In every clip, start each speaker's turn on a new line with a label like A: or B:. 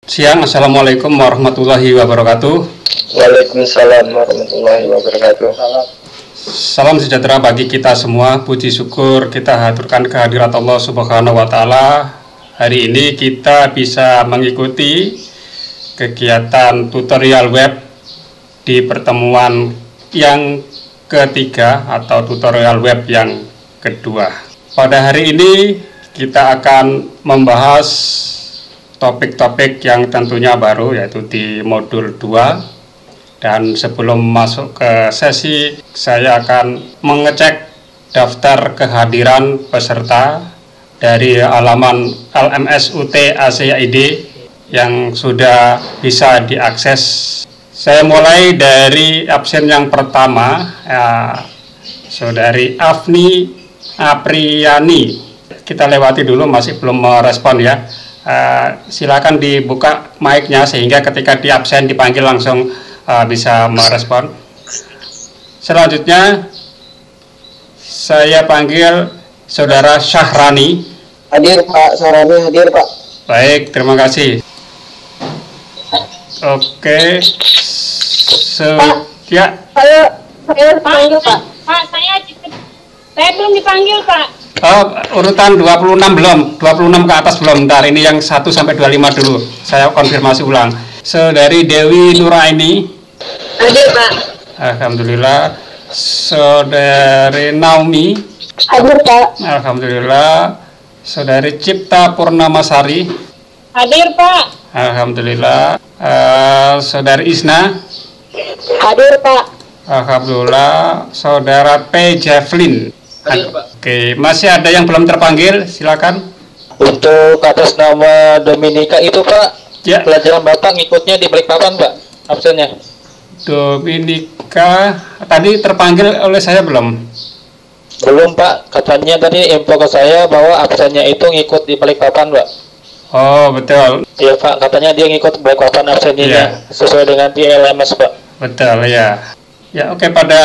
A: Siang, Assalamualaikum warahmatullahi wabarakatuh.
B: Waalaikumsalam warahmatullahi wabarakatuh.
A: Salam sejahtera bagi kita semua. Puji syukur kita haturkan kehadirat Allah Subhanahu wa Ta'ala. Hari ini kita bisa mengikuti kegiatan tutorial web di pertemuan yang ketiga atau tutorial web yang kedua. Pada hari ini kita akan membahas topik-topik yang tentunya baru, yaitu di modul 2. Dan sebelum masuk ke sesi, saya akan mengecek daftar kehadiran peserta dari halaman LMS UT ACID yang sudah bisa diakses. Saya mulai dari absen yang pertama, Saudari Afni Apriani. Kita lewati dulu, masih belum merespon ya. Silakan dibuka mic-nya sehingga ketika di absen dipanggil langsung bisa merespon. Selanjutnya saya panggil Saudara Syahrani.
B: Hadir Pak, Syahrani hadir Pak.
A: Baik, terima kasih. Oke, ya.
C: Saya dipanggil Pak. Pak, saya belum dipanggil Pak.
A: Oh, urutan 26 belum, 26 ke atas belum. Ntar ini yang 1 sampai 25 dulu. Saya konfirmasi ulang. Saudari Dewi Nuraini.
C: Hadir Pak.
A: Alhamdulillah. Saudari Naomi.
C: Hadir Pak.
A: Alhamdulillah. Saudari Cipta Purnamasari.
C: Hadir Pak.
A: Alhamdulillah. Saudari Isna.
C: Hadir Pak.
A: Alhamdulillah. Saudara P. Jefflin.
B: Hadir Pak.
A: Oke, masih ada yang belum terpanggil? Silakan.
B: Untuk atas nama Dominika itu Pak,
A: Ya.
B: pelajaran Bapak ngikutnya di Balikpapan Pak, absennya.
A: Dominika tadi terpanggil oleh saya belum?
B: Belum Pak, katanya tadi info ke saya bahwa absennya itu ngikut di Balikpapan Pak.
A: Oh, betul.
B: Iya Pak, katanya dia ngikut Balikpapan absennya
A: Iya.
B: sesuai dengan di LMS Pak.
A: Betul ya. Ya, oke, pada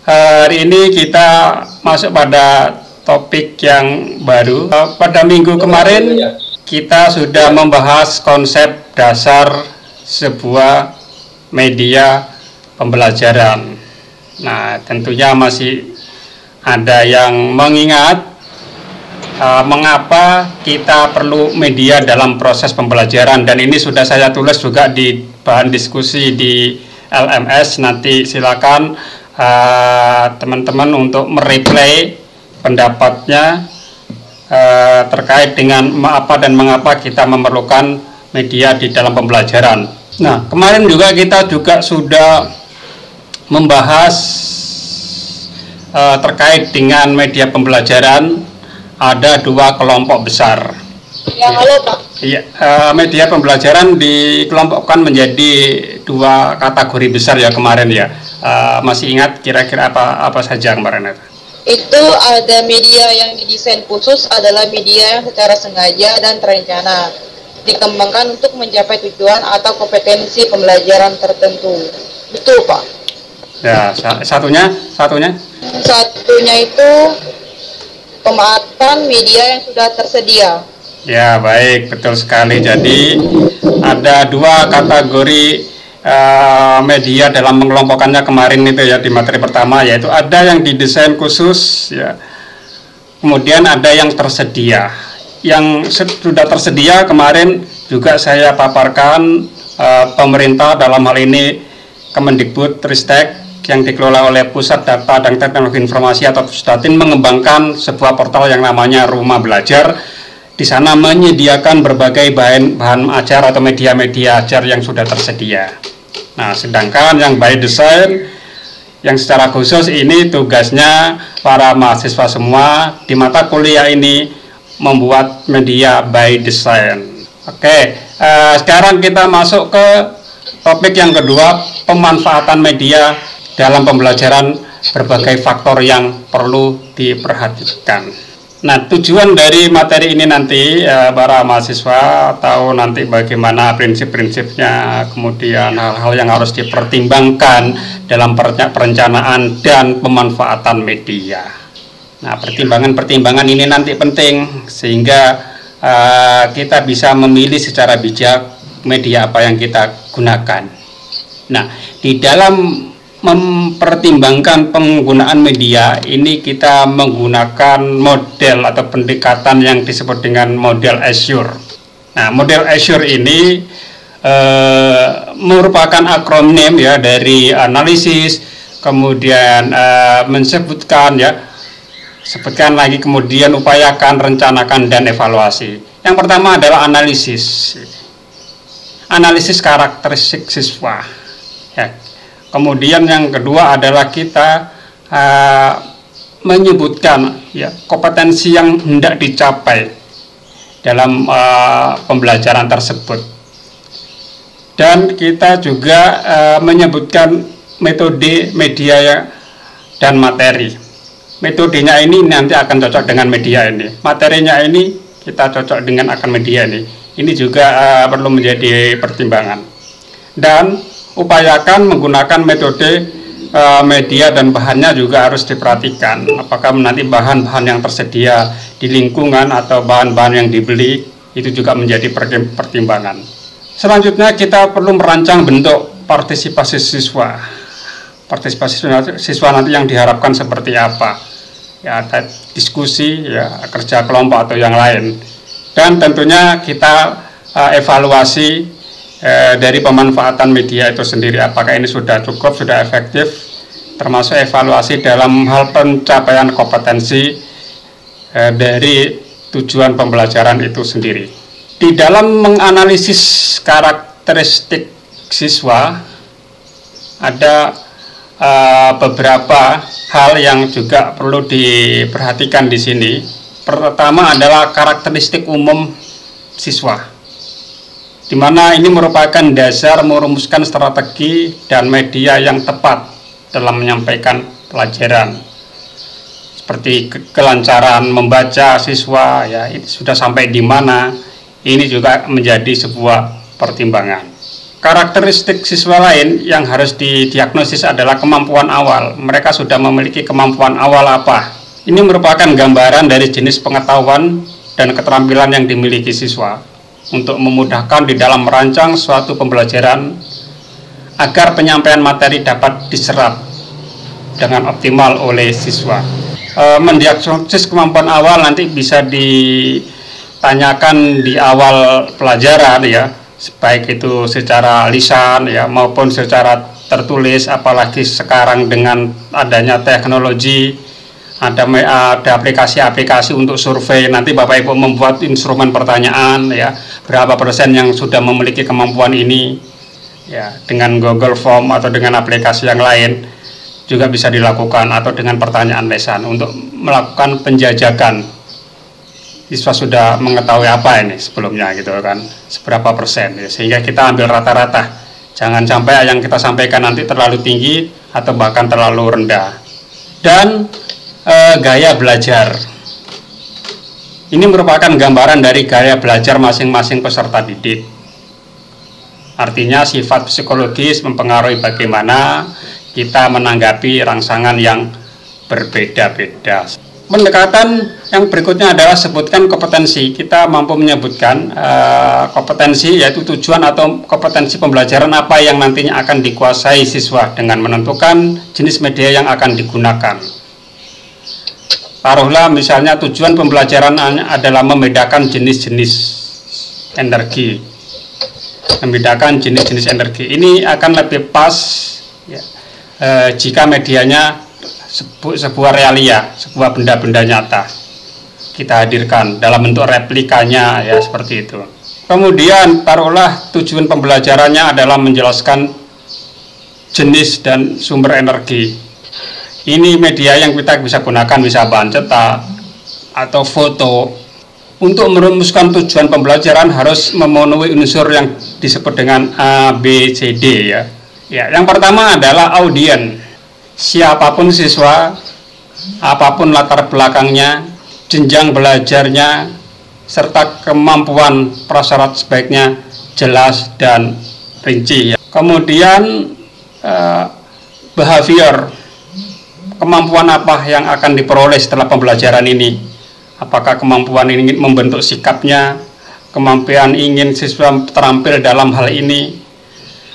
A: hari ini kita masuk pada topik yang baru. Pada minggu kemarin kita sudah membahas konsep dasar sebuah media pembelajaran. Nah, tentunya masih ada yang mengingat mengapa kita perlu media dalam proses pembelajaran, dan ini sudah saya tulis juga di bahan diskusi di LMS. Nanti silakan teman-teman untuk mereplay pendapatnya terkait dengan apa dan mengapa kita memerlukan media di dalam pembelajaran. Nah, kemarin juga kita sudah membahas terkait dengan media pembelajaran. Ada 2 kelompok besar.
C: Ya, halo Pak.
A: Iya, media pembelajaran dikelompokkan menjadi 2 kategori besar ya kemarin ya. Masih ingat kira-kira apa saja kemarin itu?
D: Itu ada media yang didesain khusus, adalah media yang secara sengaja dan terencana dikembangkan untuk mencapai tujuan atau kompetensi pembelajaran tertentu. Betul Pak.
A: Ya, satunya?
D: Satunya itu pemanfaatan media yang sudah tersedia.
A: Ya, baik, betul sekali. Jadi ada 2 kategori media dalam mengelompokkannya kemarin itu ya di materi pertama, yaitu ada yang didesain khusus ya. Kemudian ada yang tersedia. Yang sudah tersedia kemarin juga saya paparkan, pemerintah dalam hal ini Kemendikbudristek yang dikelola oleh Pusat Data dan Teknologi Informasi atau Pusdatin mengembangkan sebuah portal yang namanya Rumah Belajar. Di sana menyediakan berbagai bahan ajar atau media-media ajar yang sudah tersedia. Nah, sedangkan yang by design, yang secara khusus ini tugasnya para mahasiswa semua di mata kuliah ini membuat media by design. Oke, sekarang kita masuk ke topik yang kedua, pemanfaatan media dalam pembelajaran, berbagai faktor yang perlu diperhatikan. Nah, tujuan dari materi ini nanti para mahasiswa tahu nanti bagaimana prinsip-prinsipnya, kemudian hal-hal yang harus dipertimbangkan dalam perencanaan dan pemanfaatan media. Nah, pertimbangan-pertimbangan ini nanti penting sehingga kita bisa memilih secara bijak media apa yang kita gunakan. Nah, di dalam mempertimbangkan penggunaan media ini kita menggunakan model atau pendekatan yang disebut dengan model Azure. Nah, model Azure ini merupakan akronim ya dari analisis, kemudian sebutkan lagi, kemudian upayakan, rencanakan, dan evaluasi. Yang pertama adalah analisis karakteristik siswa. Ya. Kemudian yang kedua adalah kita menyebutkan kompetensi yang hendak dicapai dalam pembelajaran tersebut. Dan kita juga menyebutkan metode, media, dan materi. Metodenya ini nanti akan cocok dengan media ini. Materinya ini kita cocok dengan akan media ini. Ini juga perlu menjadi pertimbangan. Dan upayakan menggunakan metode, media, dan bahannya juga harus diperhatikan. Apakah nanti bahan-bahan yang tersedia di lingkungan atau bahan-bahan yang dibeli, itu juga menjadi pertimbangan. Selanjutnya kita perlu merancang bentuk partisipasi siswa. Partisipasi siswa nanti yang diharapkan seperti apa? Ya, diskusi, kerja kelompok atau yang lain. Dan tentunya kita evaluasi dari pemanfaatan media itu sendiri, apakah ini sudah cukup, sudah efektif, termasuk evaluasi dalam hal pencapaian kompetensi dari tujuan pembelajaran itu sendiri. Di dalam menganalisis karakteristik siswa ada beberapa hal yang juga perlu diperhatikan di sini. Pertama adalah karakteristik umum siswa, di mana ini merupakan dasar merumuskan strategi dan media yang tepat dalam menyampaikan pelajaran. Seperti kelancaran membaca siswa, ini sudah sampai di mana, ini juga menjadi sebuah pertimbangan. Karakteristik siswa lain yang harus didiagnosis adalah kemampuan awal. Mereka sudah memiliki kemampuan awal apa? Ini merupakan gambaran dari jenis pengetahuan dan keterampilan yang dimiliki siswa untuk memudahkan di dalam merancang suatu pembelajaran agar penyampaian materi dapat diserap dengan optimal oleh siswa. Mendiagnosis kemampuan awal nanti bisa ditanyakan di awal pelajaran baik itu secara lisan maupun secara tertulis, apalagi sekarang dengan adanya teknologi. Ada aplikasi-aplikasi untuk survei. Nanti Bapak Ibu membuat instrumen pertanyaan berapa persen yang sudah memiliki kemampuan ini dengan Google Form atau dengan aplikasi yang lain juga bisa dilakukan, atau dengan pertanyaan lesan untuk melakukan penjajakan siswa sudah mengetahui apa ini sebelumnya seberapa persen sehingga kita ambil rata-rata, jangan sampai yang kita sampaikan nanti terlalu tinggi atau bahkan terlalu rendah. Dan gaya belajar ini merupakan gambaran dari gaya belajar masing-masing peserta didik. Artinya sifat psikologis mempengaruhi bagaimana kita menanggapi rangsangan yang berbeda-beda. Pendekatan yang berikutnya adalah sebutkan kompetensi. Kita mampu menyebutkan kompetensi, yaitu tujuan atau kompetensi pembelajaran apa yang nantinya akan dikuasai siswa dengan menentukan jenis media yang akan digunakan. Taruhlah misalnya tujuan pembelajaran adalah membedakan jenis-jenis energi. Membedakan jenis-jenis energi. Ini akan lebih pas jika medianya sebuah realia, sebuah benda-benda nyata kita hadirkan dalam bentuk replikanya seperti itu. Kemudian taruhlah tujuan pembelajarannya adalah menjelaskan jenis dan sumber energi. Ini media yang kita bisa gunakan, bisa bahan cetak atau foto. Untuk merumuskan tujuan pembelajaran harus memenuhi unsur yang disebut dengan A, B, C, D yang pertama adalah audien. Siapapun siswa, apapun latar belakangnya, jenjang belajarnya, serta kemampuan prasyarat sebaiknya jelas dan rinci. Kemudian behavior, kemampuan apa yang akan diperoleh setelah pembelajaran ini? Apakah kemampuan ini membentuk sikapnya, kemampuan ingin siswa terampil dalam hal ini,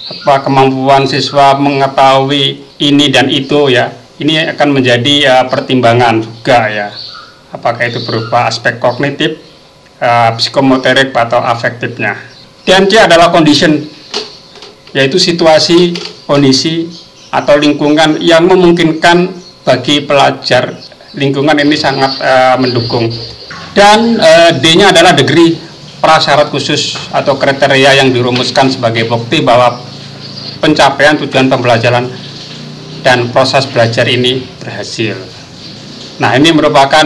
A: apa kemampuan siswa mengetahui ini dan itu ya, ini akan menjadi pertimbangan juga ya, apakah itu berupa aspek kognitif, psikomotorik atau afektifnya. Dan C adalah condition, yaitu situasi, kondisi atau lingkungan yang memungkinkan bagi pelajar. Lingkungan ini sangat mendukung. Dan D-nya adalah degree, prasyarat khusus atau kriteria yang dirumuskan sebagai bukti bahwa pencapaian tujuan pembelajaran dan proses belajar ini berhasil. Nah, ini merupakan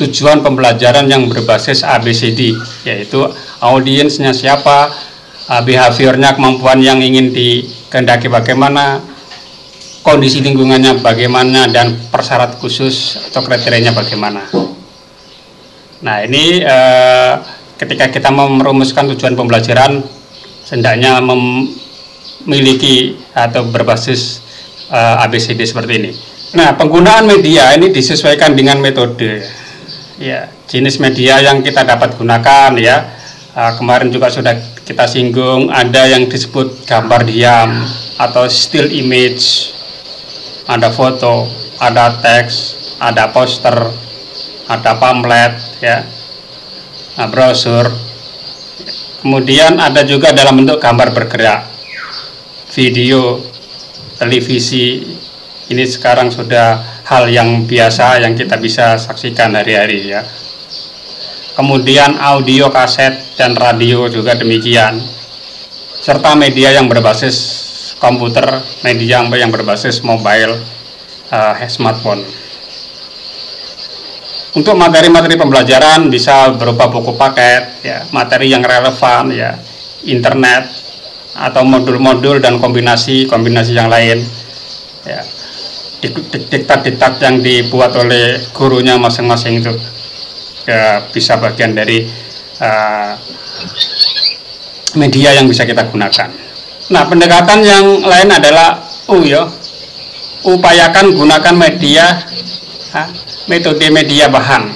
A: tujuan pembelajaran yang berbasis ABCD, yaitu audiensnya siapa, behaviornya, kemampuan yang ingin dikehendaki bagaimana, kondisi lingkungannya bagaimana, dan persyarat khusus atau kriterianya bagaimana. Nah, ini ketika kita merumuskan tujuan pembelajaran, hendaknya memiliki atau berbasis ABCD seperti ini. Nah, penggunaan media ini disesuaikan dengan metode. Ya, jenis media yang kita dapat gunakan ya. Kemarin juga sudah kita singgung, ada yang disebut gambar diam atau still image, ada foto, ada teks, ada poster, ada pamflet ya, brosur. Kemudian ada juga dalam bentuk gambar bergerak, video, televisi. Ini sekarang sudah hal yang biasa yang kita bisa saksikan hari-hari ya. Kemudian audio, kaset, dan radio juga demikian. Serta media yang berbasis komputer, media yang berbasis mobile, smartphone. Untuk materi-materi pembelajaran bisa berupa buku paket, ya, materi yang relevan, ya, internet, atau modul-modul dan kombinasi yang lain. Ya. Diktat-diktat yang dibuat oleh gurunya masing-masing itu ya, bisa bagian dari media yang bisa kita gunakan. Nah, pendekatan yang lain adalah upayakan gunakan metode media bahan,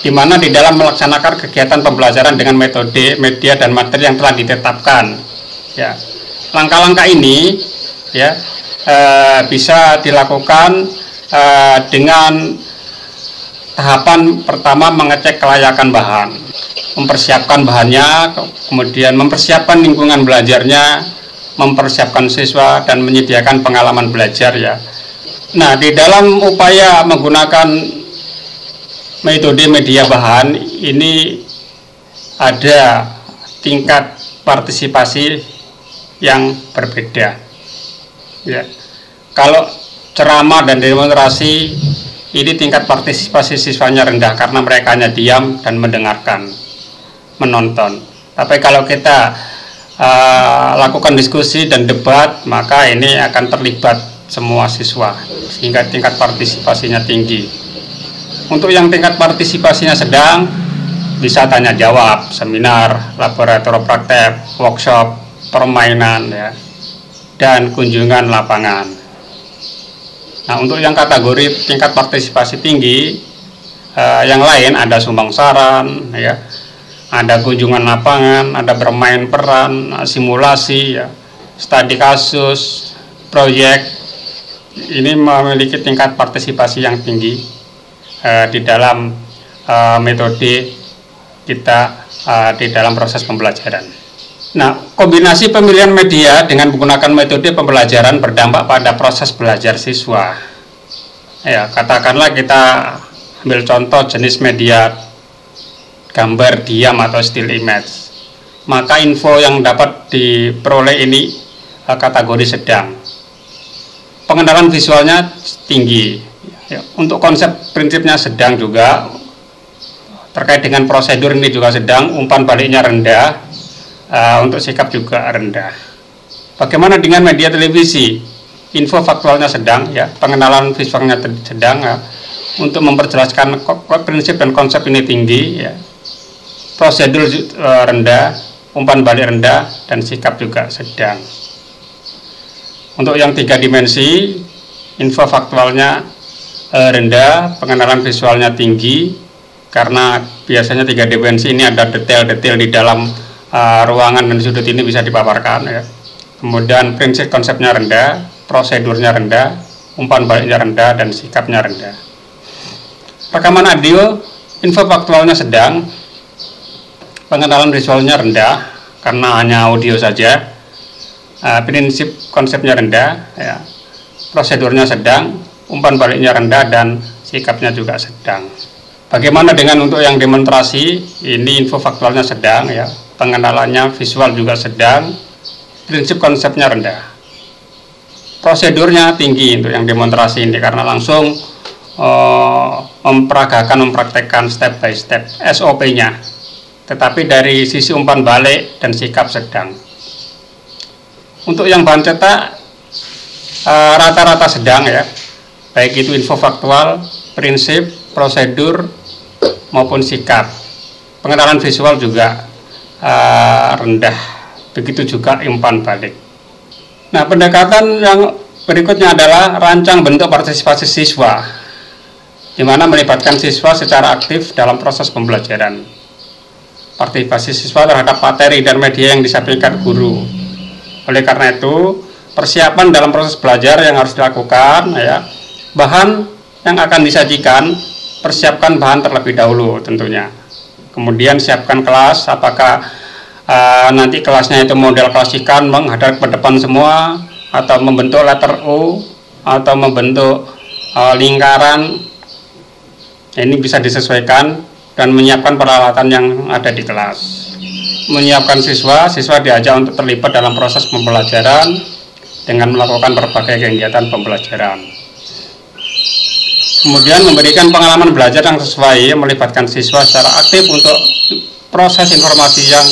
A: di mana di dalam melaksanakan kegiatan pembelajaran dengan metode, media, dan materi yang telah ditetapkan. Ya, langkah-langkah ini ya bisa dilakukan dengan tahapan pertama, mengecek kelayakan bahan, mempersiapkan bahannya, kemudian mempersiapkan lingkungan belajarnya, mempersiapkan siswa, dan menyediakan pengalaman belajar ya. Nah, di dalam upaya menggunakan metode media bahan ini ada tingkat partisipasi yang berbeda. Ya. Kalau ceramah dan demonstrasi ini tingkat partisipasi siswanya rendah karena mereka hanya diam dan mendengarkan, menonton. Tapi kalau kita lakukan diskusi dan debat, maka ini akan terlibat semua siswa sehingga tingkat partisipasinya tinggi. Untuk yang tingkat partisipasinya sedang, bisa tanya jawab, seminar, laboratorium praktek, workshop, permainan ya, dan kunjungan lapangan. Nah, untuk yang kategori tingkat partisipasi tinggi, yang lain ada sumbang saran, ya, ada kunjungan lapangan, ada bermain peran, simulasi, ya, studi kasus, proyek. Ini memiliki tingkat partisipasi yang tinggi di dalam metode kita di dalam proses pembelajaran. Nah, kombinasi pemilihan media dengan menggunakan metode pembelajaran berdampak pada proses belajar siswa. Ya, katakanlah kita ambil contoh jenis media gambar diam atau still image. Maka info yang dapat diperoleh ini kategori sedang. Pengenalan visualnya tinggi. Ya, untuk konsep prinsipnya sedang juga. Terkait dengan prosedur ini juga sedang, umpan baliknya rendah. Untuk sikap juga rendah. Bagaimana dengan media televisi? Info faktualnya sedang, ya, pengenalan visualnya sedang, ya. Untuk memperjelaskan prinsip dan konsep ini tinggi, ya. Prosedur rendah, umpan balik rendah, dan sikap juga sedang. Untuk yang 3 dimensi, info faktualnya rendah, pengenalan visualnya tinggi, karena biasanya 3 dimensi ini ada detail-detail di dalam ruangan dan sudut ini bisa dipaparkan ya. Kemudian prinsip konsepnya rendah, prosedurnya rendah, umpan baliknya rendah, dan sikapnya rendah. Rekaman audio, info faktualnya sedang, pengenalan visualnya rendah karena hanya audio saja. Prinsip konsepnya rendah, ya. Prosedurnya sedang, umpan baliknya rendah, dan sikapnya juga sedang. Bagaimana dengan untuk yang demonstrasi? Ini info faktualnya sedang, ya. Pengenalannya visual juga sedang, prinsip konsepnya rendah. Prosedurnya tinggi untuk yang demonstrasi ini karena langsung mempraktekkan step by step SOP-nya. Tetapi dari sisi umpan balik dan sikap sedang. Untuk yang bahan cetak rata-rata sedang ya, baik itu info faktual, prinsip, prosedur maupun sikap. Pengenalan visual juga rendah. Begitu juga umpan balik. Nah, pendekatan yang berikutnya adalah rancang bentuk partisipasi siswa, di mana melibatkan siswa secara aktif dalam proses pembelajaran. Partisipasi siswa terhadap materi dan media yang disampaikan guru. Oleh karena itu, persiapan dalam proses belajar yang harus dilakukan, ya, bahan yang akan disajikan, persiapkan bahan terlebih dahulu tentunya. Kemudian siapkan kelas, apakah nanti kelasnya itu model klasikan menghadap ke depan semua, atau membentuk letter U, atau membentuk lingkaran. Ini bisa disesuaikan dan menyiapkan peralatan yang ada di kelas. Menyiapkan siswa diajak untuk terlibat dalam proses pembelajaran dengan melakukan berbagai kegiatan pembelajaran. Kemudian memberikan pengalaman belajar yang sesuai, melibatkan siswa secara aktif untuk proses informasi yang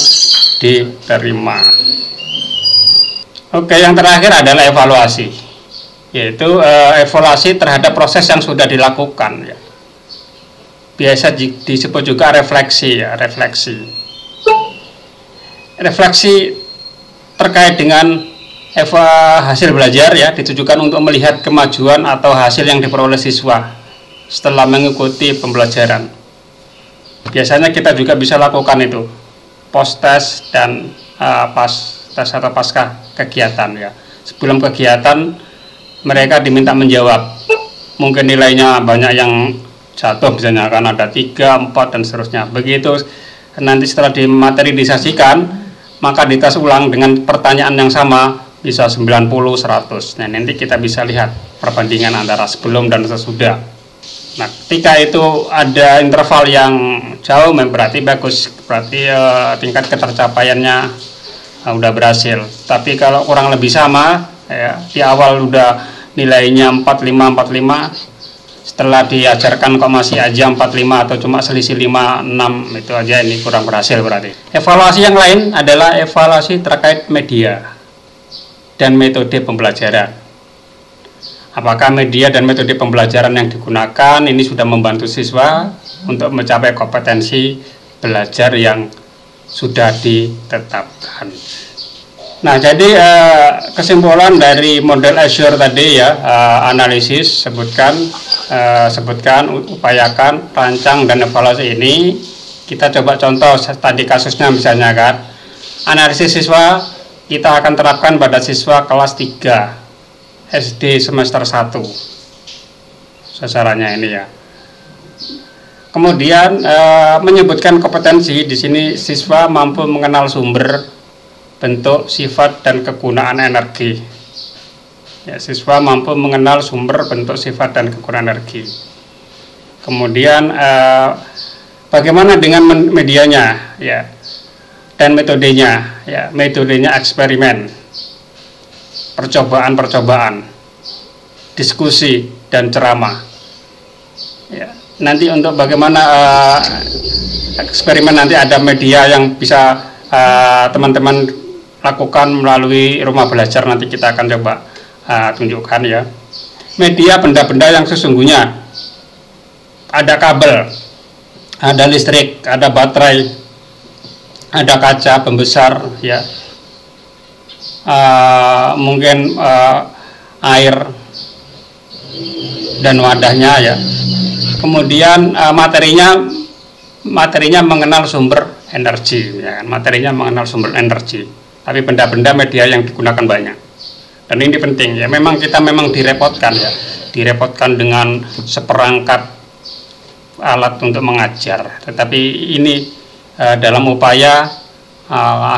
A: diterima. Oke, yang terakhir adalah evaluasi, yaitu evaluasi terhadap proses yang sudah dilakukan. Ya. Biasa disebut juga refleksi. Ya, refleksi terkait dengan hasil belajar ya, ditujukan untuk melihat kemajuan atau hasil yang diperoleh siswa setelah mengikuti pembelajaran. Biasanya kita juga bisa lakukan itu post test dan pas tes atau pasca kegiatan ya. Sebelum kegiatan mereka diminta menjawab. Mungkin nilainya banyak yang jatuh, misalnya kan ada 3, 4 dan seterusnya. Begitu nanti setelah di materi disajikan, maka dites ulang dengan pertanyaan yang sama, bisa 90, 100. Nah, nanti kita bisa lihat perbandingan antara sebelum dan sesudah. Nah, ketika itu ada interval yang jauh, berarti bagus, berarti tingkat ketercapaiannya udah berhasil. Tapi kalau kurang lebih sama, ya, di awal udah nilainya 45, setelah diajarkan kok masih aja 45 atau cuma selisih 5, 6, itu aja ini kurang berhasil berarti. Evaluasi yang lain adalah evaluasi terkait media dan metode pembelajaran. Apakah media dan metode pembelajaran yang digunakan ini sudah membantu siswa untuk mencapai kompetensi belajar yang sudah ditetapkan. Nah, jadi kesimpulan dari model Azure tadi ya, analisis, sebutkan, upayakan, rancang, dan evaluasi ini. Kita coba contoh tadi kasusnya misalnya kan, analisis siswa kita akan terapkan pada siswa kelas 3 SD semester 1 sasarannya ini ya. Kemudian menyebutkan kompetensi di sini siswa mampu mengenal sumber, bentuk, sifat, dan kegunaan energi. Ya, siswa mampu mengenal sumber, bentuk, sifat, dan kegunaan energi. Kemudian bagaimana dengan medianya ya, dan metodenya ya, metodenya eksperimen, percobaan, diskusi, dan ceramah. Ya, nanti untuk bagaimana eksperimen, nanti ada media yang bisa teman-teman lakukan melalui rumah belajar, nanti kita akan coba tunjukkan ya. Media benda-benda yang sesungguhnya, ada kabel, ada listrik, ada baterai, ada kaca pembesar ya. Mungkin air dan wadahnya ya. Kemudian materinya materinya mengenal sumber energi, ya kan? Materinya mengenal sumber energi, tapi benda-benda media yang digunakan banyak. Dan ini penting ya, memang kita direpotkan ya, direpotkan dengan seperangkat alat untuk mengajar, tetapi ini dalam upaya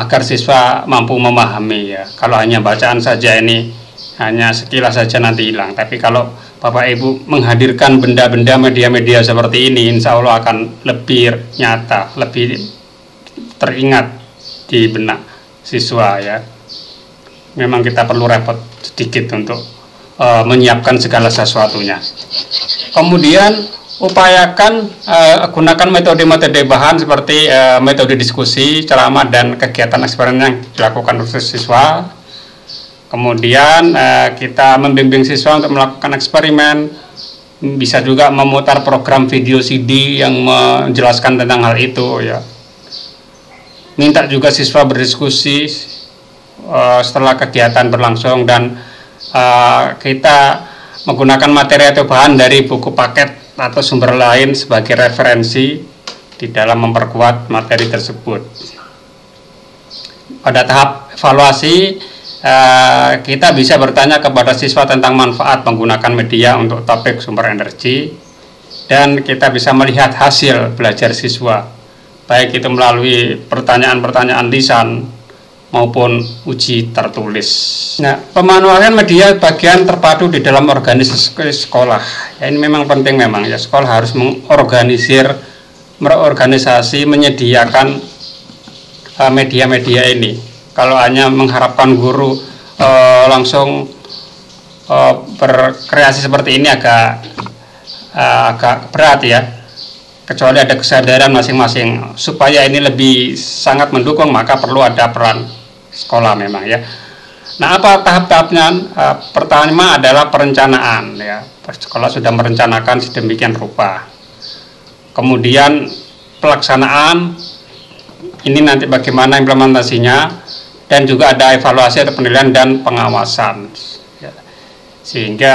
A: agar siswa mampu memahami ya. Kalau hanya bacaan saja ini hanya sekilas saja nanti hilang, tapi kalau Bapak Ibu menghadirkan benda-benda media-media seperti ini, insya Allah akan lebih nyata, lebih teringat di benak siswa ya. Memang kita perlu repot sedikit untuk menyiapkan segala sesuatunya. Kemudian upayakan gunakan metode-metode bahan seperti metode diskusi, ceramah, dan kegiatan eksperimen yang dilakukan khusus siswa. Kemudian kita membimbing siswa untuk melakukan eksperimen, bisa juga memutar program video CD yang menjelaskan tentang hal itu ya. Minta juga siswa berdiskusi setelah kegiatan berlangsung, dan kita menggunakan materi atau bahan dari buku paket atau sumber lain sebagai referensi di dalam memperkuat materi tersebut. Pada tahap evaluasi, kita bisa bertanya kepada siswa tentang manfaat menggunakan media untuk topik sumber energi, dan kita bisa melihat hasil belajar siswa, baik itu melalui pertanyaan-pertanyaan lisan maupun uji tertulis. Nah, pemanualan media bagian terpadu di dalam organisasi sekolah. Ya, ini memang penting memang ya, sekolah harus merorganisasi, menyediakan media-media ini. Kalau hanya mengharapkan guru langsung berkreasi seperti ini agak berat ya. Kecuali ada kesadaran masing-masing supaya ini lebih sangat mendukung, maka perlu ada peran sekolah memang ya. Nah, apa tahap-tahapnya? Pertama adalah perencanaan ya. Sekolah sudah merencanakan sedemikian rupa. Kemudian pelaksanaan, ini nanti bagaimana implementasinya, dan juga ada evaluasi atau penilaian dan pengawasan ya. Sehingga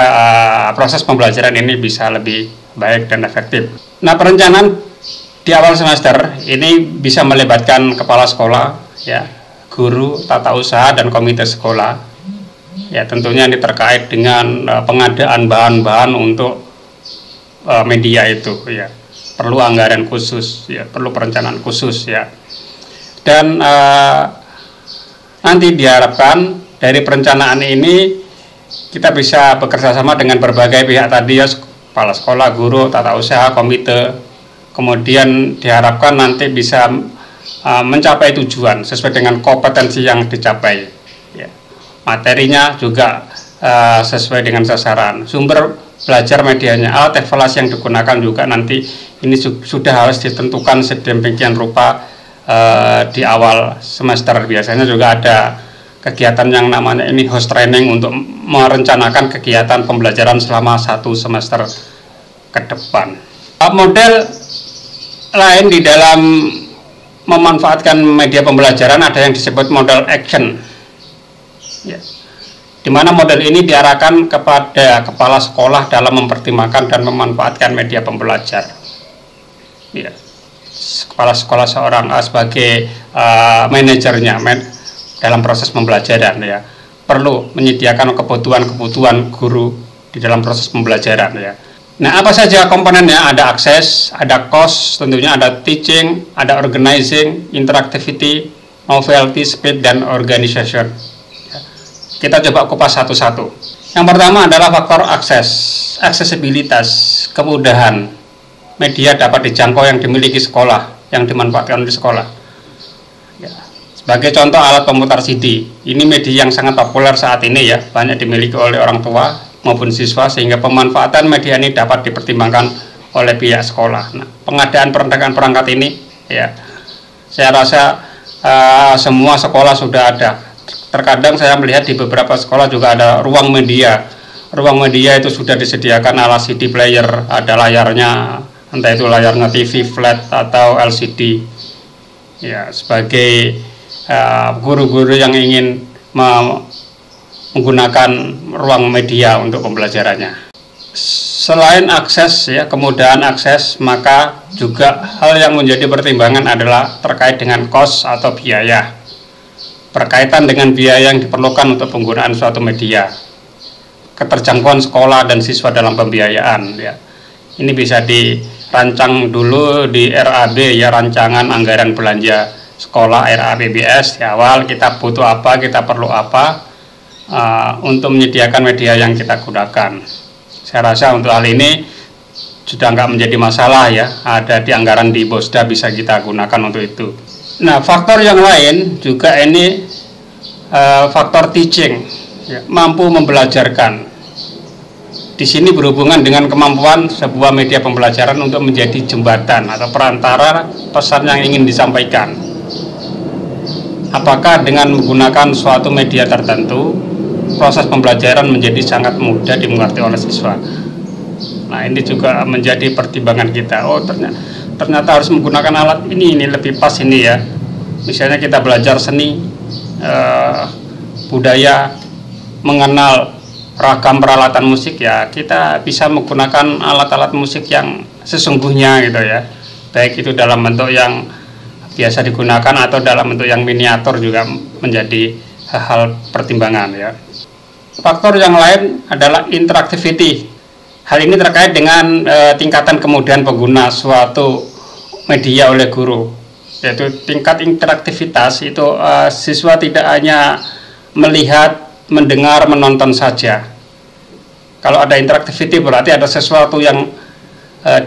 A: proses pembelajaran ini bisa lebih baik dan efektif. Nah, perencanaan di awal semester ini bisa melibatkan kepala sekolah ya, guru, tata usaha, dan komite sekolah. Ya, tentunya ini terkait dengan pengadaan bahan-bahan untuk media itu ya. Perlu anggaran khusus ya, perlu perencanaan khusus ya. Dan nanti diharapkan dari perencanaan ini kita bisa bekerja sama dengan berbagai pihak tadi ya, kepala sekolah, guru, tata usaha, komite. Kemudian diharapkan nanti bisa mencapai tujuan sesuai dengan kompetensi yang dicapai ya. Materinya juga sesuai dengan sasaran, sumber belajar medianya, alat evaluasi yang digunakan juga nanti ini sudah harus ditentukan sedemikian rupa di awal semester. Biasanya juga ada kegiatan yang namanya ini host training untuk merencanakan kegiatan pembelajaran selama 1 semester ke depan. Model lain di dalam memanfaatkan media pembelajaran ada yang disebut model action ya, di mana model ini diarahkan kepada kepala sekolah dalam mempertimbangkan dan memanfaatkan media pembelajar ya. Kepala sekolah seorang sebagai manajernya dalam proses pembelajaran ya, perlu menyediakan kebutuhan guru di dalam proses pembelajaran ya. Nah, apa saja komponennya? Ada akses, ada cost, tentunya ada teaching, ada organizing, interactivity, novelty, speed, dan organization. Kita coba kupas satu-satu. Yang pertama adalah faktor akses, aksesibilitas, kemudahan. Media dapat dijangkau yang dimiliki sekolah, yang dimanfaatkan di sekolah. Ya. Sebagai contoh alat pemutar CD, ini media yang sangat populer saat ini ya, banyak dimiliki oleh orang tua maupun siswa, sehingga pemanfaatan media ini dapat dipertimbangkan oleh pihak sekolah. Nah, pengadaan perangkat ini ya, saya rasa semua sekolah sudah ada. Terkadang saya melihat di beberapa sekolah juga ada ruang media. Ruang media itu sudah disediakan ala CD player, ada layarnya, entah itu layarnya TV flat atau LCD. Ya, sebagai guru-guru yang ingin menggunakan ruang media untuk pembelajarannya. Selain akses ya, kemudahan akses, maka juga hal yang menjadi pertimbangan adalah terkait dengan kos atau biaya. Berkaitan dengan biaya yang diperlukan untuk penggunaan suatu media. Keterjangkauan sekolah dan siswa dalam pembiayaan ya. Ini bisa dirancang dulu di RAB ya, rancangan anggaran belanja sekolah RAPBS di awal, kita butuh apa, kita perlu apa untuk menyediakan media yang kita gunakan. Saya rasa untuk hal ini sudah nggak menjadi masalah ya, ada di anggaran di Bosda bisa kita gunakan untuk itu. Nah, faktor yang lain juga ini faktor teaching, ya, mampu membelajarkan. Di sini berhubungan dengan kemampuan sebuah media pembelajaran untuk menjadi jembatan atau perantara pesan yang ingin disampaikan. Apakah dengan menggunakan suatu media tertentu, proses pembelajaran menjadi sangat mudah dimengerti oleh siswa. Nah, ini juga menjadi pertimbangan kita. Oh, ternyata harus menggunakan alat ini lebih pas ini ya. Misalnya kita belajar seni, budaya, mengenal ragam peralatan musik ya, kita bisa menggunakan alat-alat musik yang sesungguhnya gitu ya. Baik itu dalam bentuk yang biasa digunakan atau dalam bentuk yang miniatur juga menjadi hal pertimbangan ya. Faktor yang lain adalah interactivity. Hal ini terkait dengan tingkatan kemudahan pengguna suatu media oleh guru. Yaitu tingkat interaktivitas itu siswa tidak hanya melihat, mendengar, menonton saja. Kalau ada interactivity berarti ada sesuatu yang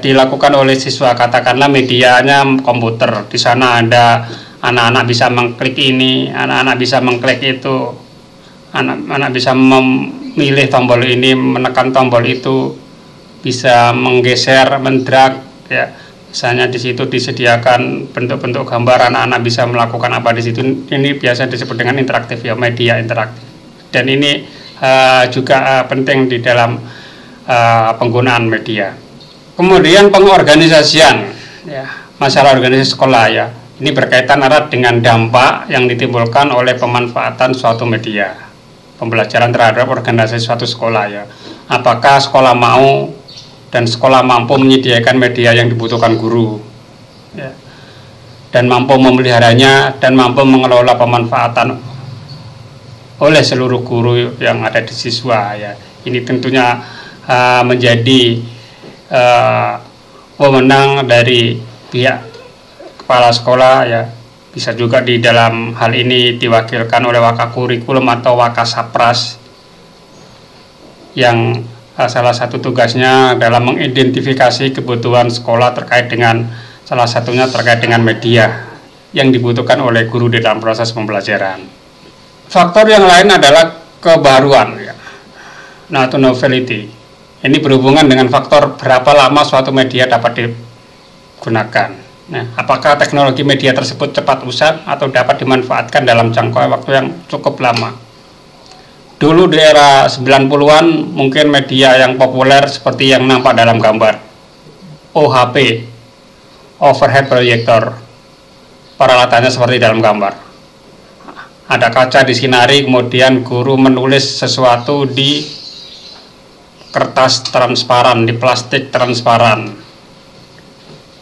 A: dilakukan oleh siswa, katakanlah medianya komputer. Di sana ada anak-anak bisa mengklik ini, anak-anak bisa mengklik itu. Anak-anak bisa memilih tombol ini, menekan tombol itu, bisa menggeser, mendrag ya. Misalnya di situ disediakan bentuk-bentuk gambar, anak-anak bisa melakukan apa di situ. Ini biasa disebut dengan interaktif ya, media interaktif. Dan ini juga penting di dalam penggunaan media. Kemudian pengorganisasian ya, masalah organisasi sekolah ya. Ini berkaitan erat dengan dampak yang ditimbulkan oleh pemanfaatan suatu media pembelajaran terhadap organisasi suatu sekolah ya. Apakah sekolah mau dan sekolah mampu menyediakan media yang dibutuhkan guru ya, dan mampu memeliharanya dan mampu mengelola pemanfaatan oleh seluruh guru yang ada di siswa ya. Ini tentunya menjadi wewenang dari pihak kepala sekolah ya. Bisa juga di dalam hal ini diwakilkan oleh Wakakurikulum atau Wakasapras yang salah satu tugasnya dalam mengidentifikasi kebutuhan sekolah terkait dengan salah satunya terkait dengan media yang dibutuhkan oleh guru di dalam proses pembelajaran. Faktor yang lain adalah kebaruan ya. Nah, itu novelty. Ini berhubungan dengan faktor berapa lama suatu media dapat digunakan. Nah, apakah teknologi media tersebut cepat usang atau dapat dimanfaatkan dalam jangka waktu yang cukup lama. Dulu di era 90-an mungkin media yang populer seperti yang nampak dalam gambar. OHP, overhead projector. Peralatannya seperti dalam gambar. Ada kaca disinari, kemudian guru menulis sesuatu di kertas transparan, di plastik transparan.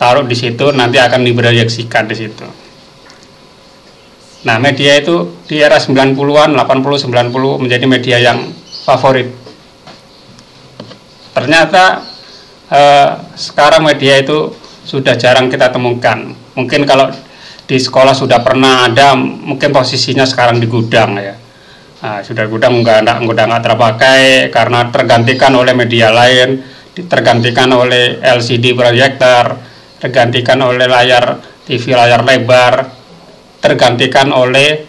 A: Taruh di situ, nanti akan diproyeksikan di situ. Nah, media itu di era 90-an, 80-90 menjadi media yang favorit. Ternyata sekarang media itu sudah jarang kita temukan. Mungkin kalau di sekolah sudah pernah ada, mungkin posisinya sekarang di gudang ya. Nah, sudah gudang nggak terpakai karena tergantikan oleh media lain, tergantikan oleh LCD proyektor, tergantikan oleh layar TV, layar lebar, tergantikan oleh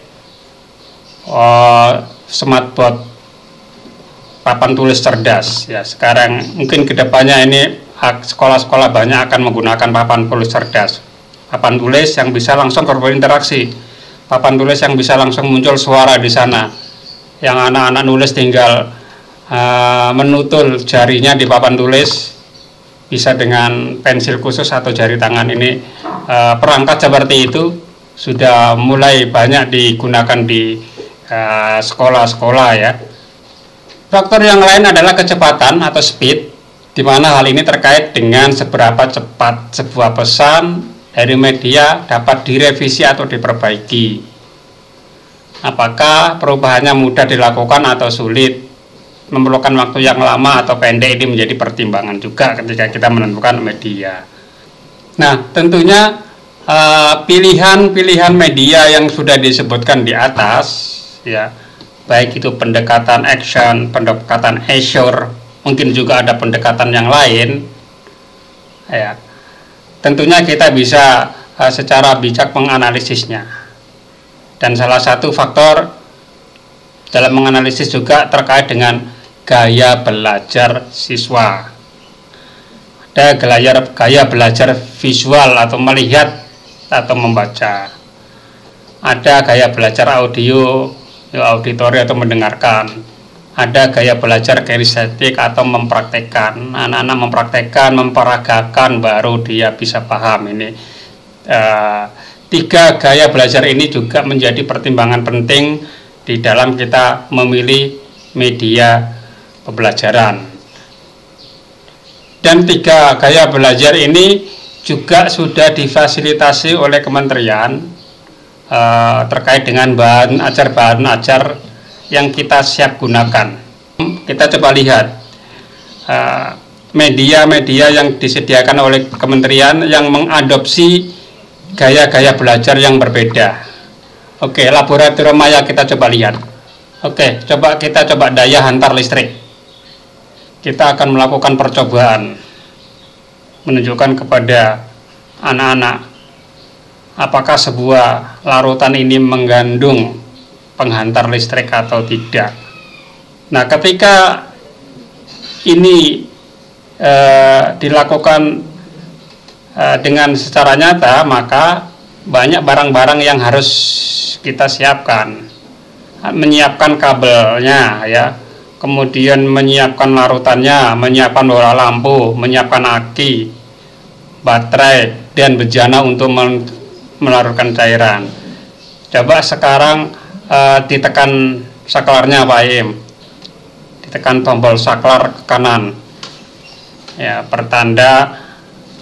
A: smartboard, papan tulis cerdas ya. Sekarang mungkin kedepannya ini sekolah-sekolah banyak akan menggunakan papan tulis cerdas, papan tulis yang bisa langsung berinteraksi, papan tulis yang bisa langsung muncul suara di sana, yang anak-anak nulis tinggal menutul jarinya di papan tulis, bisa dengan pensil khusus atau jari tangan. Ini perangkat seperti itu sudah mulai banyak digunakan di sekolah-sekolah ya. Faktor yang lain adalah kecepatan atau speed. di mana hal ini terkait dengan seberapa cepat sebuah pesan dari media dapat direvisi atau diperbaiki. Apakah perubahannya mudah dilakukan atau sulit, memerlukan waktu yang lama atau pendek, ini menjadi pertimbangan juga ketika kita menentukan media. Nah, tentunya pilihan-pilihan media yang sudah disebutkan di atas, ya, baik itu pendekatan action, pendekatan assure, mungkin juga ada pendekatan yang lain, ya, tentunya kita bisa secara bijak menganalisisnya. Dan salah satu faktor dalam menganalisis juga terkait dengan gaya belajar siswa. Ada gaya belajar visual atau melihat atau membaca. Ada gaya belajar audio, auditori atau mendengarkan. Ada gaya belajar kinestetik atau mempraktekkan. Anak-anak mempraktekkan, memperagakan, baru dia bisa paham. Ini 3 gaya belajar ini juga menjadi pertimbangan penting di dalam kita memilih media pembelajaran. Dan 3 gaya belajar ini juga sudah difasilitasi oleh kementerian terkait dengan bahan ajar yang kita siap gunakan. Kita coba lihat media-media yang disediakan oleh kementerian yang mengadopsi gaya-gaya belajar yang berbeda. Oke, laboratorium maya kita coba lihat. Oke, kita coba daya hantar listrik. Kita akan melakukan percobaan menunjukkan kepada anak-anak apakah sebuah larutan ini mengandung penghantar listrik atau tidak. Nah, ketika ini dilakukan dengan secara nyata, maka banyak barang-barang yang harus kita siapkan. Menyiapkan kabelnya, ya, kemudian menyiapkan larutannya, menyiapkan bola lampu, menyiapkan aki, baterai, dan bejana untuk melarutkan cairan. Coba sekarang ditekan saklarnya Pak Im, ditekan tombol saklar ke kanan, ya, pertanda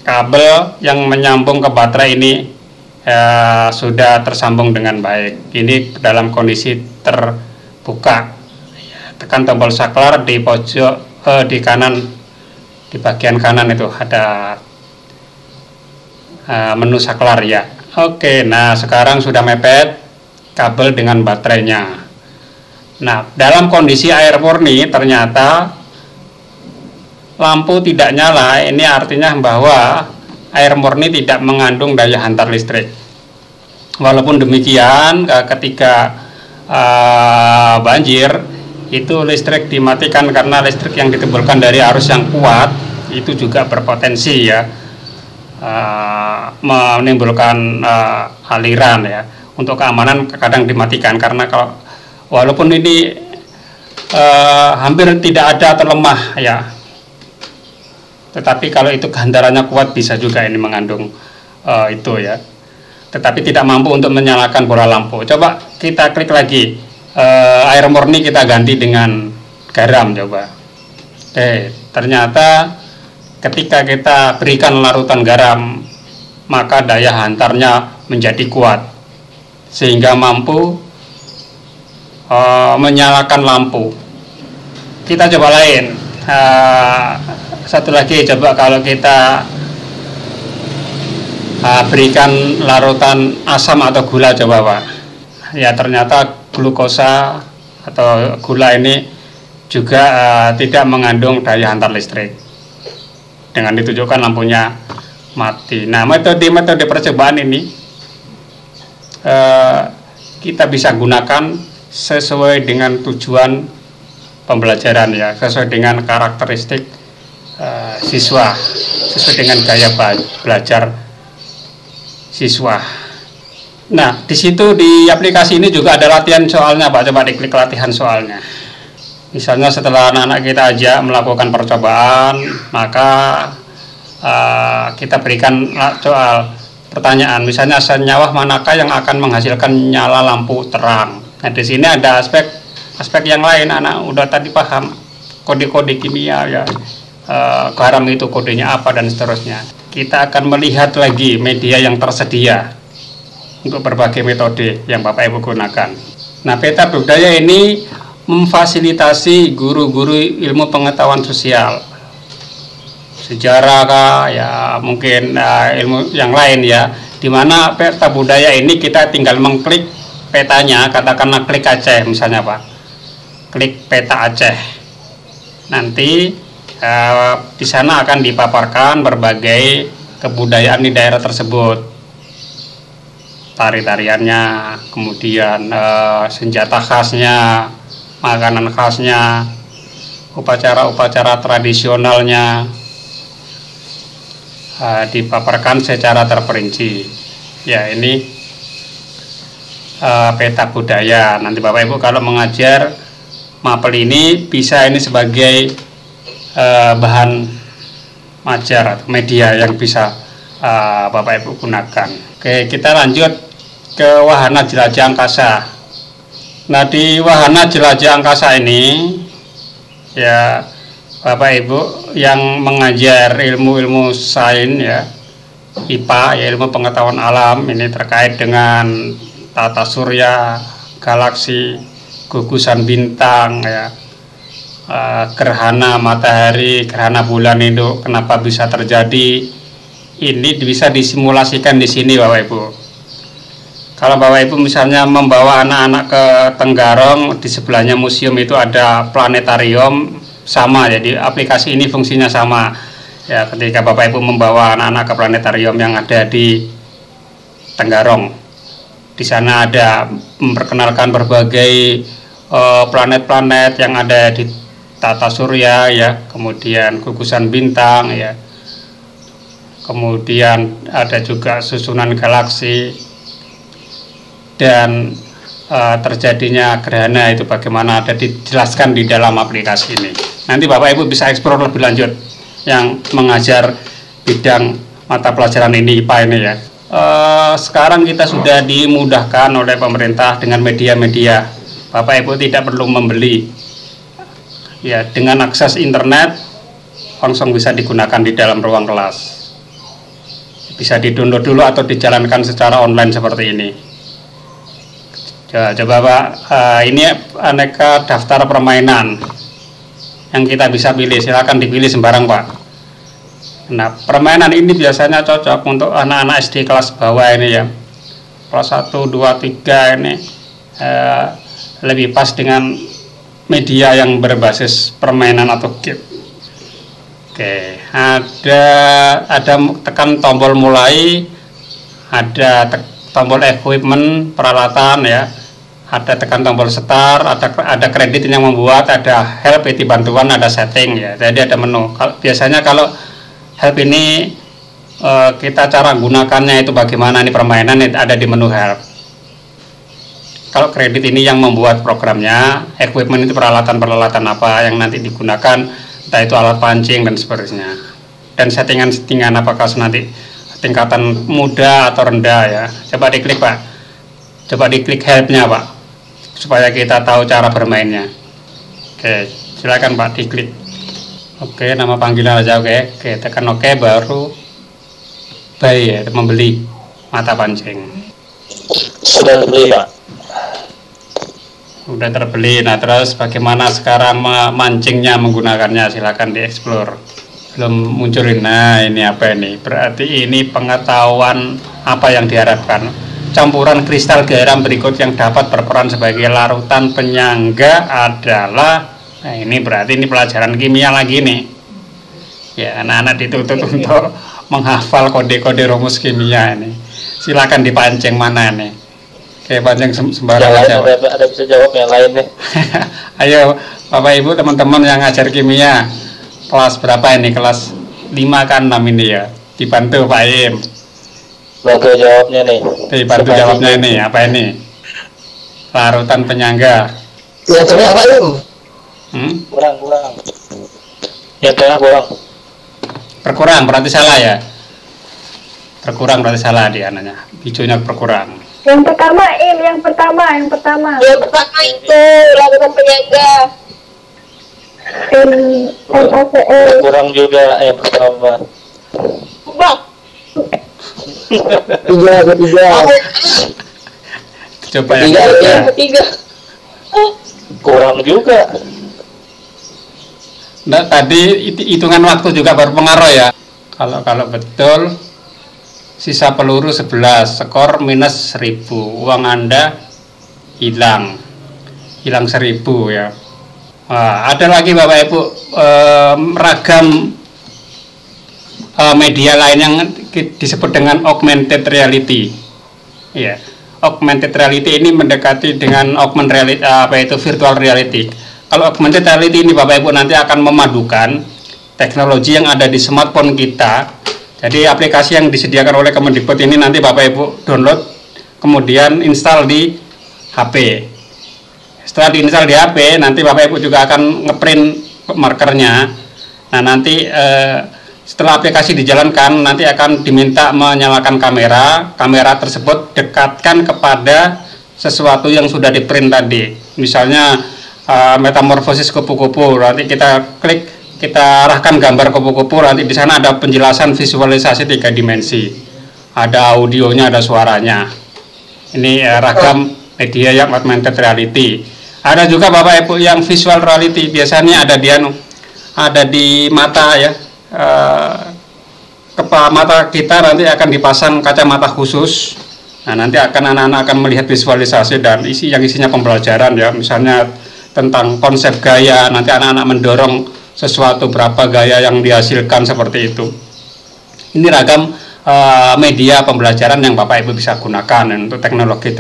A: kabel yang menyambung ke baterai ini sudah tersambung dengan baik. Ini dalam kondisi terbuka. Tekan tombol saklar di pojok di kanan, di bagian kanan itu ada menu saklar, ya. Oke, nah sekarang sudah mepet kabel dengan baterainya. Nah, dalam kondisi air murni ternyata lampu tidak nyala. Ini artinya bahwa air murni tidak mengandung daya hantar listrik. Walaupun demikian, ketika banjir itu listrik dimatikan karena listrik yang ditimbulkan dari arus yang kuat itu juga berpotensi, ya, menimbulkan aliran, ya. Untuk keamanan kadang dimatikan karena kalau walaupun ini hampir tidak ada atau lemah, ya, tetapi kalau itu hantarannya kuat bisa juga ini mengandung itu, ya. Tetapi tidak mampu untuk menyalakan bola lampu. Coba kita klik lagi. Air murni kita ganti dengan garam, coba. Ternyata ketika kita berikan larutan garam, maka daya hantarnya menjadi kuat sehingga mampu menyalakan lampu. Kita coba lain. Satu lagi, coba kalau kita berikan larutan asam atau gula, coba Pak. Ya, ternyata glukosa atau gula ini juga tidak mengandung daya hantar listrik. Dengan ditunjukkan lampunya mati. Nah, metode percobaan ini kita bisa gunakan sesuai dengan tujuan pembelajaran, ya, sesuai dengan karakteristik siswa, sesuai dengan gaya belajar siswa. Nah, di situ di aplikasi ini juga ada latihan soalnya, Pak. Coba diklik latihan soalnya. Misalnya setelah anak-anak kita ajak melakukan percobaan, maka kita berikan soal pertanyaan. Misalnya senyawa manakah yang akan menghasilkan nyala lampu terang. Nah, di sini ada aspek yang lain. Anak udah tadi paham kode-kode kimia, ya, garam itu kodenya apa dan seterusnya. Kita akan melihat lagi media yang tersedia untuk berbagai metode yang Bapak Ibu gunakan. Nah, peta budaya ini memfasilitasi guru-guru ilmu pengetahuan sosial, sejarah kah, ya mungkin ilmu yang lain ya, dimana peta budaya ini kita tinggal mengklik petanya, katakanlah klik Aceh misalnya Pak, klik peta Aceh, nanti di sana akan dipaparkan berbagai kebudayaan di daerah tersebut, tari-tariannya, kemudian senjata khasnya, makanan khasnya, upacara-upacara tradisionalnya, dipaparkan secara terperinci. Ya, ini peta budaya. Nanti Bapak Ibu kalau mengajar mapel ini bisa ini sebagai bahan ajar atau media yang bisa Bapak Ibu gunakan. Oke, kita lanjut ke wahana jelajah angkasa. Nah, di wahana jelajah angkasa ini ya Bapak Ibu yang mengajar ilmu-ilmu sains ya, IPA ya, ilmu pengetahuan alam, ini terkait dengan tata surya, galaksi, gugusan bintang ya, gerhana matahari, gerhana bulan itu kenapa bisa terjadi, ini bisa disimulasikan di sini Bapak Ibu. Kalau Bapak Ibu misalnya membawa anak-anak ke Tenggarong, di sebelahnya museum itu ada planetarium, sama, jadi aplikasi ini fungsinya sama ya. Ketika Bapak Ibu membawa anak-anak ke planetarium yang ada di Tenggarong, di sana ada memperkenalkan berbagai planet-planet yang ada di tata surya ya, kemudian gugusan bintang ya, kemudian ada juga susunan galaksi, dan terjadinya gerhana itu bagaimana ada dijelaskan di dalam aplikasi ini. Nanti Bapak Ibu bisa eksplor lebih lanjut yang mengajar bidang mata pelajaran ini, IPA ini ya. Sekarang kita sudah dimudahkan oleh pemerintah dengan media-media. Bapak Ibu tidak perlu membeli ya, dengan akses internet langsung bisa digunakan di dalam ruang kelas. Bisa di-download dulu atau dijalankan secara online seperti ini. Coba Pak, ini aneka daftar permainan yang kita bisa pilih, silakan dipilih sembarang Pak. Nah, permainan ini biasanya cocok untuk anak-anak SD kelas bawah ini ya, kelas 1, 2, 3 ini lebih pas dengan media yang berbasis permainan atau game. Oke, ada tekan tombol mulai, ada tombol equipment peralatan ya, ada tekan tombol start, ada kredit yang membuat, ada help itu bantuan, ada setting ya, jadi ada menu. Biasanya kalau help ini kita cara gunakannya itu bagaimana, ini permainan itu ada di menu help. Kalau kredit ini yang membuat programnya, equipment itu peralatan-peralatan apa yang nanti digunakan, entah itu alat pancing dan seterusnya, dan settingan apakah nanti tingkatan mudah atau rendah ya. Coba diklik Pak, coba diklik helpnya Pak, supaya kita tahu cara bermainnya. Oke, silakan Pak diklik. Oke, nama panggilan aja. Oke, tekan oke, baru buy ya, membeli mata pancing.
B: Sudah beli Pak.
A: Udah terbeli. Nah, terus bagaimana sekarang memancingnya, menggunakannya, silakan dieksplor. Belum munculin. Nah, ini apa ini? Berarti ini pengetahuan apa yang diharapkan. Campuran kristal garam berikut yang dapat berperan sebagai larutan penyangga adalah, nah ini berarti ini pelajaran kimia lagi nih. Ya, anak-anak dituntut untuk menghafal kode-kode rumus kimia ini. Silakan dipancing mana nih? Oke, pancing sembarangan aja.
B: Ada bisa jawab yang lain nih.
A: Ayo, Bapak Ibu teman-teman yang ngajar kimia, kelas berapa ini? Kelas 5 kan 6 ini ya. Dibantu Pak Im.
B: Bantu jawabnya nih.
A: Dibantu jawabnya ini, apa ini? Larutan penyangga.
E: Ya, coba apa itu?
B: Kurang. Ya, tengah kurang.
A: Berkurang, berarti salah ya? Berkurang berarti salah dia anaknya. Hijaunya berkurang.
C: Yang pertama, yang pertama.
D: Yang pertama itu larutan penyangga.
C: NaCl.
B: Kurang juga yang pertama.
C: Bang,
E: Ketiga.
A: Coba yang
E: Tiga,
A: ketiga.
E: ya.
D: Ketiga.
B: Kurang juga.
A: Nah, tadi hitungan waktu juga berpengaruh ya. Kalau betul sisa peluru 11, skor minus 1000, uang Anda hilang 1000 ya. Wah, ada lagi Bapak Ibu ragam media lain yang disebut dengan augmented reality. Ya, augmented reality ini mendekati dengan augmented reality, virtual reality. Kalau augmented reality ini Bapak Ibu nanti akan memadukan teknologi yang ada di smartphone kita. Jadi aplikasi yang disediakan oleh Kemendikbud ini nanti Bapak Ibu download, kemudian install di HP. Setelah diinstal di HP, nanti Bapak Ibu juga akan ngeprint markernya. Nah, nanti setelah aplikasi dijalankan, nanti akan diminta menyalakan kamera. Kamera tersebut dekatkan kepada sesuatu yang sudah diprint tadi. Misalnya metamorfosis kupu-kupu, nanti kita klik, kita arahkan gambar kupu-kupu, nanti di sana ada penjelasan visualisasi 3 dimensi. Ada audionya, ada suaranya. Ini ragam media yang augmented reality. Ada juga Bapak Ibu yang visual reality, biasanya ada di mata ya. Kepala mata kita nanti akan dipasang kacamata khusus. Nah, nanti anak-anak akan melihat visualisasi dan isinya pembelajaran ya, misalnya tentang konsep gaya, nanti anak-anak mendorong sesuatu, berapa gaya yang dihasilkan, seperti itu. Ini ragam media pembelajaran yang Bapak Ibu bisa gunakan untuk teknologi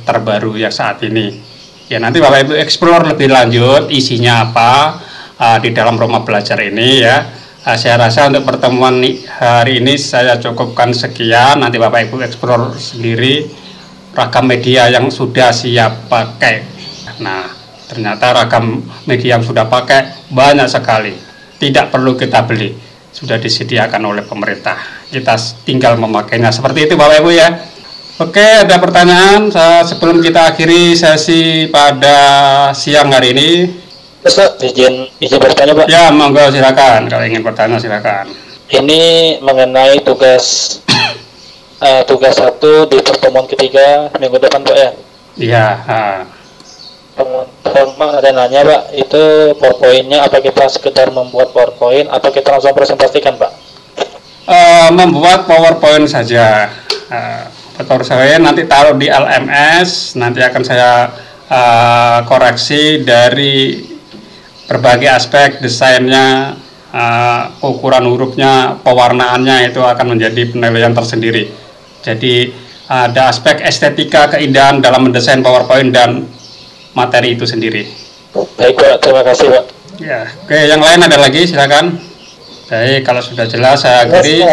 A: terbaru ya saat ini. Ya, nanti Bapak Ibu explore lebih lanjut isinya apa di dalam rumah belajar ini ya. Saya rasa untuk pertemuan hari ini saya cukupkan sekian. Nanti Bapak Ibu explore sendiri ragam media yang sudah siap pakai. Nah, ternyata ragam media yang sudah pakai banyak sekali, tidak perlu kita beli, sudah disediakan oleh pemerintah, kita tinggal memakainya. Seperti itu Bapak Ibu ya. Oke, ada pertanyaan sebelum kita akhiri sesi pada siang hari ini?
B: Izin bertanya Pak.
A: Ya, monggo silakan, kalau ingin bertanya silakan.
B: Ini mengenai tugas 1 di pertemuan ketiga minggu depan Pak ya.
A: Iya.
B: Teman ada nanya Pak, itu PowerPoint-nya apa kita sekedar membuat PowerPoint atau kita langsung presentasikan Pak?
A: Membuat PowerPoint saja. PowerPoint nanti taruh di LMS, nanti akan saya koreksi dari berbagai aspek, desainnya, ukuran hurufnya, pewarnaannya, itu akan menjadi penilaian tersendiri. Jadi ada aspek estetika, keindahan dalam mendesain PowerPoint dan materi itu sendiri.
B: Baik Pak, terima kasih Pak.
A: Ya, oke, yang lain ada lagi silakan. Baik, kalau sudah jelas saya akhiri.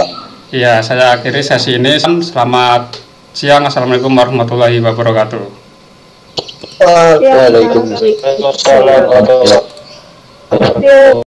A: Ya, saya akhiri sesi ini. Selamat siang, assalamualaikum warahmatullahi wabarakatuh.
E: Waalaikumsalam.
B: Waalaikumsalam warahmatullahi wabarakatuh.